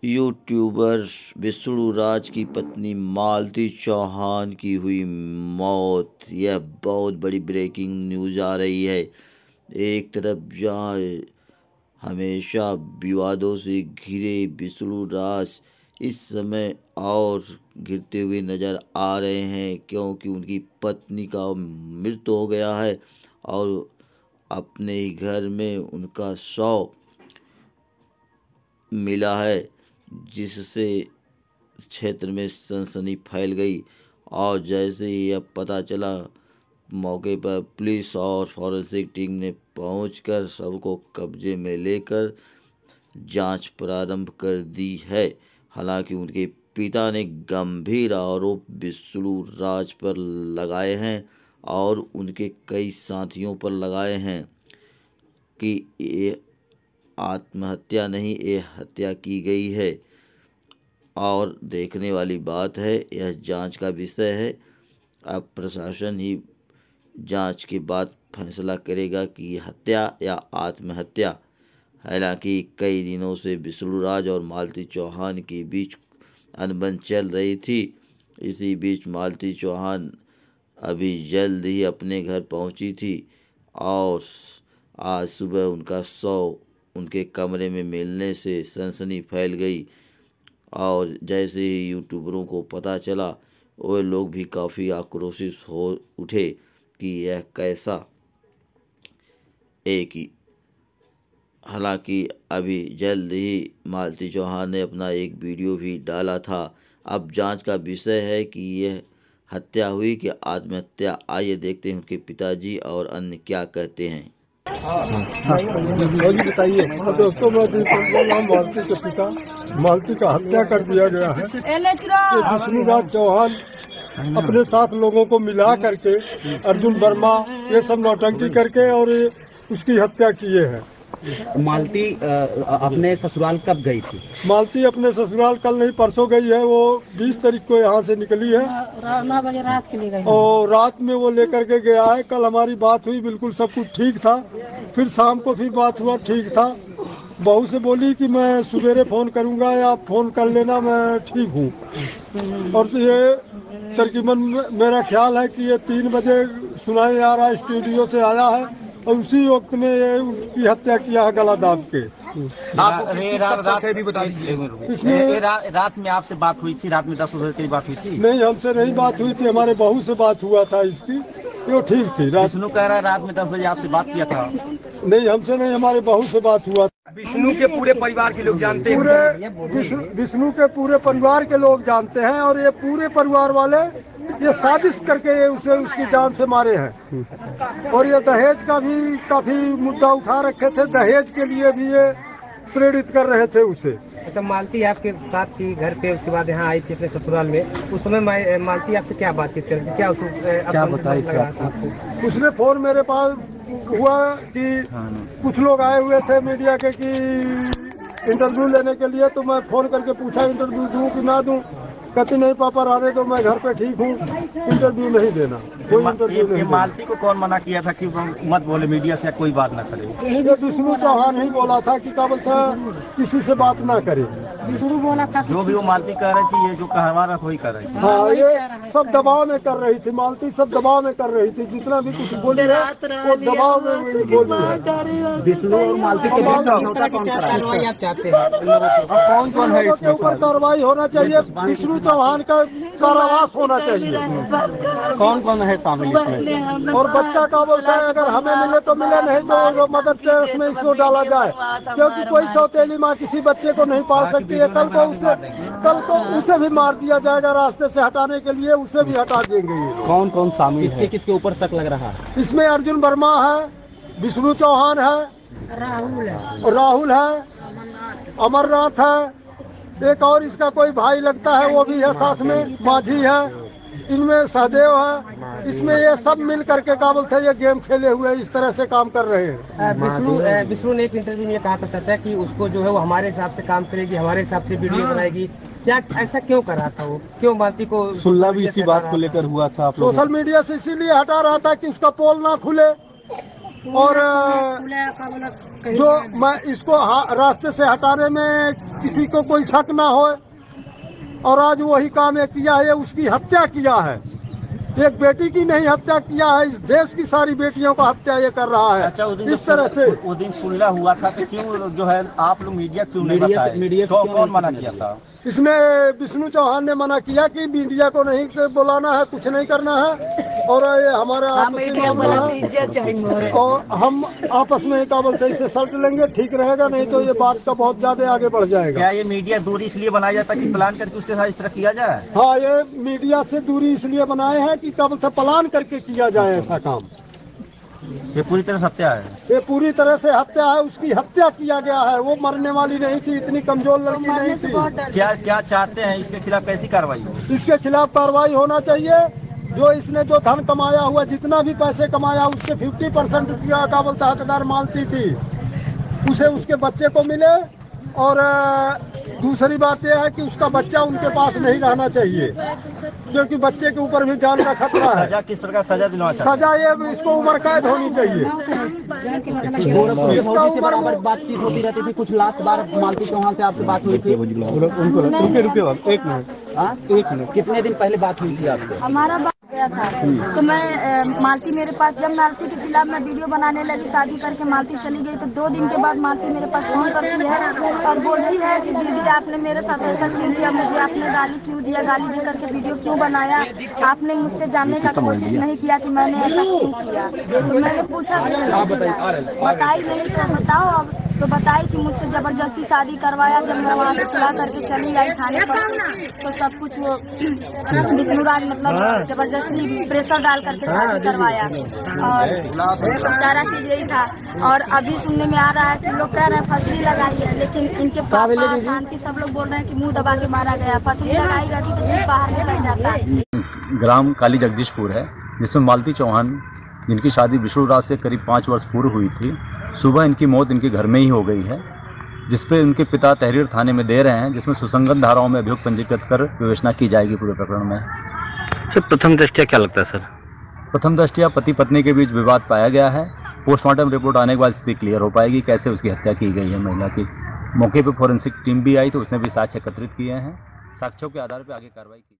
YouTuber Vishnu Raj की पत्नी मालती चौहान की हुई मौत। यह बहुत बड़ी ब्रेकिंग न्यूज आ रही है। एक तरफ जहां हमेशा विवादों से घिरे विष्णु राज इस समय और घिरते हुए नजर आ रहे हैं, क्योंकि उनकी पत्नी का मृत्यु हो गया है और अपने ही घर में उनका शव मिला है, जिससे क्षेत्र में सनसनी फैल गई। और जैसे ही यह पता चला, मौके पर पुलिस और फॉरेंसिक टीम ने पहुंचकर शव को कब्जे में लेकर जांच प्रारंभ कर दी है। हालांकि उनके पिता ने गंभीर आरोप विष्णु राज पर लगाए हैं और उनके कई साथियों पर लगाए हैं कि ये आत्महत्या नहीं, ये हत्या की गई है। और देखने वाली बात है, यह जांच का विषय है। अब प्रशासन ही जांच के बाद फैसला करेगा कि हत्या या आत्महत्या। हालांकि कई दिनों से विष्णु राज और मालती चौहान के बीच अनबन चल रही थी। इसी बीच मालती चौहान अभी जल्द ही अपने घर पहुंची थी और आज सुबह उनका शव उनके कमरे में मिलने से सनसनी फैल गई। और जैसे ही यूट्यूबरों को पता चला, वो लोग भी काफ़ी आक्रोशित हो उठे कि यह कैसा एक ही। हालांकि अभी जल्द ही मालती चौहान ने अपना एक वीडियो भी डाला था। अब जांच का विषय है कि यह हत्या हुई कि आत्महत्या। आइए देखते हैं उनके पिताजी और अन्य क्या कहते हैं। बताइए। दोस्तों, मैं मालती के पिता मालती का हत्या कर दिया गया है। विष्णु राज चौहान अपने साथ लोगों को मिला करके अर्जुन वर्मा ये सब नौटंकी करके और उसकी हत्या किए हैं। मालती अपने ससुराल कब गई थी? मालती अपने ससुराल कल नहीं परसों गई है। वो 20 तारीख को यहाँ से निकली है 9 बजे रात के लिए गई और रात में वो लेकर के गया है। कल हमारी बात हुई, बिल्कुल सब कुछ ठीक था। फिर शाम को फिर बात हुआ, ठीक था। बहू से बोली कि मैं सवेरे फोन करूंगा या आप फोन कर लेना, मैं ठीक हूँ। और तो ये तकरीबन मेरा ख्याल है कि ये 3 बजे सुनाई आ रहा है, स्टूडियो से आया है और उसी वक्त में ये उसकी हत्या किया है गला दाब के। इसमें रात में आपसे बात हुई थी? रात में 10 बजे की बात हुई थी? नहीं, हमसे नहीं बात हुई थी, हमारे बहू से बात हुआ था इसकी। वो ठीक थी। विष्णु कह रहा है रात में 10 बजे आपसे बात किया था। नहीं, हमसे नहीं, हमारे बहू से बात हुआ। विष्णु के पूरे परिवार के लोग जानते हैं। विष्णु के पूरे परिवार के लोग जानते हैं और ये पूरे परिवार वाले ये साजिश करके ये उसे उसकी जान से मारे हैं। और ये दहेज का भी काफी मुद्दा उठा रखे थे, दहेज के लिए भी ये प्रेरित कर रहे थे उसे। अच्छा, मालती आपके साथ थी घर पे, उसके बाद यहाँ आई थी अपने ससुराल में। उस समय मालती आपसे क्या बातचीत कर, क्या उसको क्या बताई आपको? उसने फोन मेरे पास हुआ कि कुछ लोग आए हुए थे मीडिया के कि इंटरव्यू लेने के लिए। तो मैं फोन करके पूछा इंटरव्यू दूं कि ना दूं। कहती नहीं पापा, रहने दो, मैं घर पे ठीक हूँ, इंटरव्यू नहीं देना, कोई इंटरव्यू नहीं। मालती को कौन मना किया था कि मत बोले मीडिया से, कोई बात ना करे? ये विष्णु चौहान ही बोला था कि क्या बोलता किसी से बात ना करे। विष्णु बोला था जो भी वो मालती कह रही थी, ये जो कहवा रहा वही कर रही थी। हाँ, ये सब दबाव में कर रही थी। मालती सब दबाव में कर रही थी, जितना भी कुछ बोली है वो दबाव में बोली है। विष्णु और मालती के बीच समझौता कौन करा? आप चाहते हैं कौन कौन है इसमें? ऊपर कार्रवाई होना चाहिए, विष्णु चौहान का कारावास होना चाहिए। कौन कौन है शामिल इसमें? और बच्चा का बोलता है अगर हमें मिले तो मिले, नहीं तो मदर टेरेस में इसको डाला जाए, क्योंकि कोई सौतेली माँ किसी बच्चे को नहीं पाल सकती है। कल को उसे भी मार दिया जाएगा, रास्ते से हटाने के लिए उसे भी हटा देंगे। कौन कौन शामिल है? किसके ऊपर शक लग रहा है? इसमें अर्जुन वर्मा है, विष्णु चौहान है, राहुल है, अमरनाथ है, एक और इसका कोई भाई लगता है वो भी है साथ में, माझी है, इनमें सहदेव है। इसमें ये सब मिल करके क्या बोलते हैं, ये गेम खेले हुए इस तरह से काम कर रहे हैं। विष्णु ने एक इंटरव्यू में कहा था चाचा कि उसको जो है वो हमारे हिसाब से काम करेगी, हमारे हिसाब से वीडियो बनाएगी। क्या ऐसा क्यों कर रहा था वो? क्यों मालती को सुल्ला भी इसी बात को लेकर हुआ था? सोशल मीडिया से इसीलिए हटा रहा था कि उसका पोल ना खुले और जो मैं इसको रास्ते से हटाने में किसी को कोई शक ना हो, और आज वही काम ये किया है, उसकी हत्या किया है। एक बेटी की नहीं हत्या किया है, इस देश की सारी बेटियों का हत्या ये कर रहा है। अच्छा, इस तरह से वो दिन सुलह हुआ था तो क्यों जो है आप लोग मीडिया क्यों नहीं बताए? कौन मना किया था? इसमें विष्णु चौहान ने मना किया कि मीडिया को नहीं बुलाना है, कुछ नहीं करना है, और ये हमारा और हम आपस में क्या बोलते हैं इससे सल्ट लेंगे, ठीक रहेगा, नहीं तो ये बात का बहुत ज्यादा आगे बढ़ जाएगा। क्या ये मीडिया दूरी इसलिए बनाया जाता है कि प्लान करके उसके साथ इस तरह किया जाए? हाँ, ये मीडिया से दूरी इसलिए बनाए हैं कि क्या बोलते प्लान करके किया जाए ऐसा काम। ये पूरी तरह से हत्या है। ये पूरी तरह से हत्या है, उसकी हत्या किया गया है। वो मरने वाली नहीं थी, इतनी कमजोर लड़की नहीं थी। क्या चाहते हैं इसके खिलाफ कैसी कार्रवाई हो? इसके खिलाफ कार्रवाई होना चाहिए। जो इसने जो धन कमाया हुआ, जितना भी पैसे कमाया, उसके 50% रुपया क्या बोलता हकदार मालती थी, उसे उसके बच्चे को मिले। और दूसरी बात यह है कि उसका बच्चा उनके पास नहीं रहना चाहिए, क्योंकि बच्चे के ऊपर भी जान का खतरा है। सजा किस तरह का सजा दिलवाना चाहिए? सजा ये इसको उम्र कैद होनी चाहिए। इसका उम्र बातचीत होती रहती थी। कुछ लास्ट बार मालती चौहान से आपसे बात हुई थी? एक मिनट। कितने दिन पहले बात हुई थी आपसे? हमारा बात गया था तो मैं मालती मेरे पास, जब मालती के खिलाफ मैं वीडियो बनाने लगी, शादी करके मालती चली गई, तो 2 दिन के बाद मालती मेरे पास फोन करती है और बोलती है कि दीदी आपने मेरे साथ ऐसा क्यों किया, मुझे आपने गाली क्यों दिया, गाली दे करके वीडियो क्यों बनाया, आपने मुझसे जानने का कोशिश नहीं किया कि मैंने ऐसा क्यों किया। तो मैंने पूछा बताई नहीं, तो बताओ अब। तो बताई कि मुझसे जबरदस्ती शादी करवाया। जब मैं वहाँ से सुला करके चली आई थाने पर, तो सब कुछ वो विष्णुराज मतलब जबरदस्ती प्रेशर डाल करके शादी करवाया, और सारा चीज यही था। और अभी सुनने में आ रहा है कि लोग कह रहे हैं फसली लगाई है, लेकिन इनके पापा शांति सब लोग बोल रहे हैं कि मुंह दबा के मारा गया। फसली लगाई रहती तो जीप बाहर निकल जाता। ग्राम काली जगदीशपुर है, जिसमें मालती चौहान, जिनकी शादी विष्णुराज से करीब 5 वर्ष पूर्व हुई थी, सुबह इनकी मौत इनके घर में ही हो गई है, जिसपे उनके पिता तहरीर थाने में दे रहे हैं, जिसमें सुसंगत धाराओं में अभियोग पंजीकृत कर विवेचना की जाएगी पूरे प्रकरण में। सर, प्रथम दृष्टया क्या लगता है सर? प्रथम दृष्टया पति पत्नी के बीच विवाद पाया गया है। पोस्टमार्टम रिपोर्ट आने के बाद स्थिति क्लियर हो पाएगी कैसे उसकी हत्या की गई है महिला की। मौके पर फॉरेंसिक टीम भी आई तो उसने भी साक्ष्य एकत्रित किए हैं। साक्ष्यों के आधार पर आगे कार्रवाई की।